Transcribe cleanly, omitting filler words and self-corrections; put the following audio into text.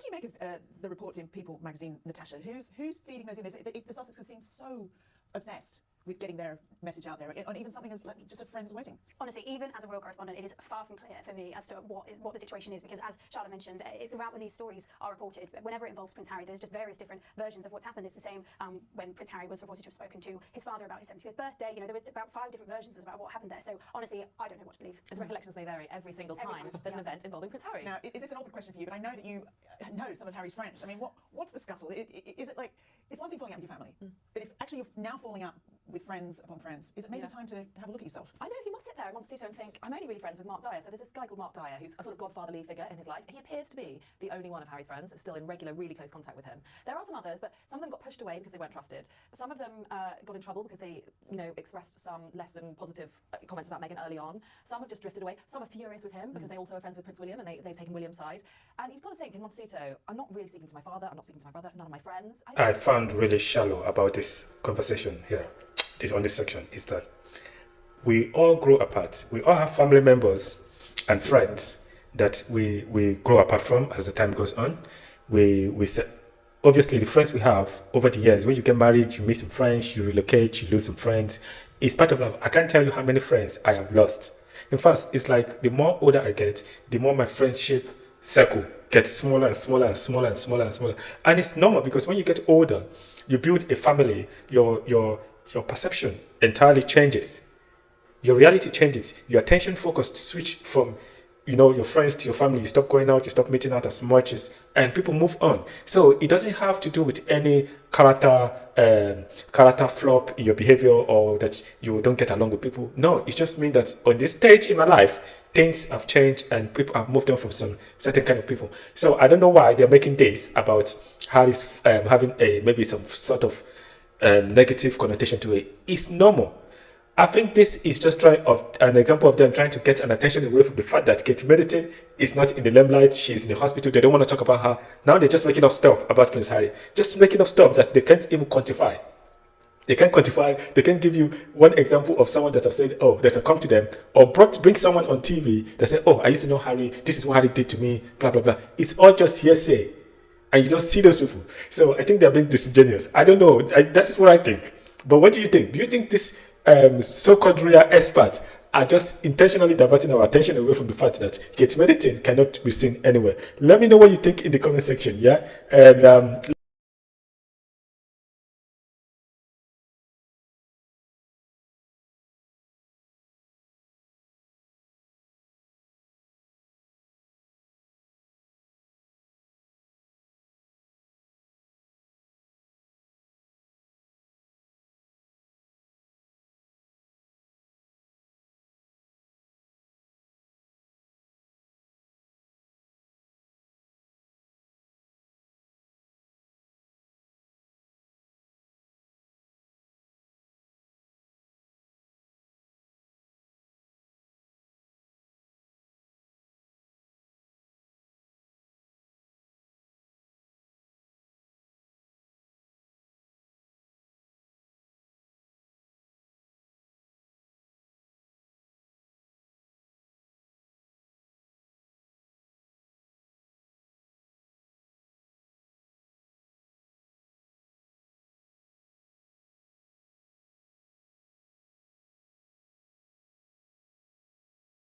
do you make of the reports in People magazine, Natasha? Who's feeding those in? Is it the Sussexes seem so obsessed with getting their message out there on even something as like just a friend's wedding? Honestly, even as a royal correspondent, it is far from clear for me as to what the situation is, because as Charlotte mentioned, throughout when these stories are reported, whenever it involves Prince Harry, there's just various different versions of what's happened. It's the same when Prince Harry was reported to have spoken to his father about his 75th birthday. You know, there were about 5 different versions about what happened there. So honestly, I don't know what to believe. His recollections may vary every single time there's an event involving Prince Harry. Now, is this an awkward question for you? But I know that you know some of Harry's friends. I mean, what's the scuffle? Is it like, it's one thing falling out with your family, but if actually you're now falling out with friends upon friends, is it maybe time to have a look at yourself? I know he must sit there in Montecito and think, I'm only really friends with Mark Dyer. So there's this guy called Mark Dyer, who's a sort of godfatherly figure in his life. He appears to be the only one of Harry's friends that's still in regular, really close contact with him. There are some others, but some of them got pushed away because they weren't trusted. Some of them got in trouble because they, expressed some less than positive comments about Meghan early on. Some have just drifted away. Some are furious with him because they also are friends with Prince William and they've taken William's side. And you've got to think, in Montecito, I'm not really speaking to my father, I'm not speaking to my brother, none of my friends. I found really shallow about this conversation here, on this section, is that we all grow apart. We all have family members and friends that we grow apart from as the time goes on. Obviously, the friends we have over the years, when you get married, you meet some friends, you relocate, you lose some friends. It's part of life. I can't tell you how many friends I have lost. In fact, it's like the more older I get, the more my friendship circle gets smaller and smaller and smaller and smaller and smaller. And it's normal because when you get older, you build a family, your perception entirely changes. Your reality changes. Your attention focus switch from your friends to your family. You stop going out, you stop meeting out as much and people move on. So it doesn't have to do with any character flop in your behavior or that you don't get along with people. No, it just means that on this stage in my life, things have changed and people have moved on from some certain kind of people. So I don't know why they're making this about Harry's having maybe some sort of negative connotation to it. It's normal. I think this is just an example of them trying to get an attention away from the fact that Kate Middleton is not in the limelight. She's in the hospital. They don't want to talk about her. Now they're just making up stuff about Prince Harry. Just making up stuff that they can't even quantify. They can't quantify. They can't give you one example of someone that have said, that have come to them or bring someone on TV that said, I used to know Harry. This is what Harry did to me, blah, blah, blah. It's all just hearsay. And you don't see those people. So I think they're being disingenuous. I don't know. That is what I think. But what do you think? Do you think this so-called royal experts are just intentionally diverting our attention away from the fact that Kate Middleton cannot be seen anywhere? Let me know what you think in the comment section, yeah? And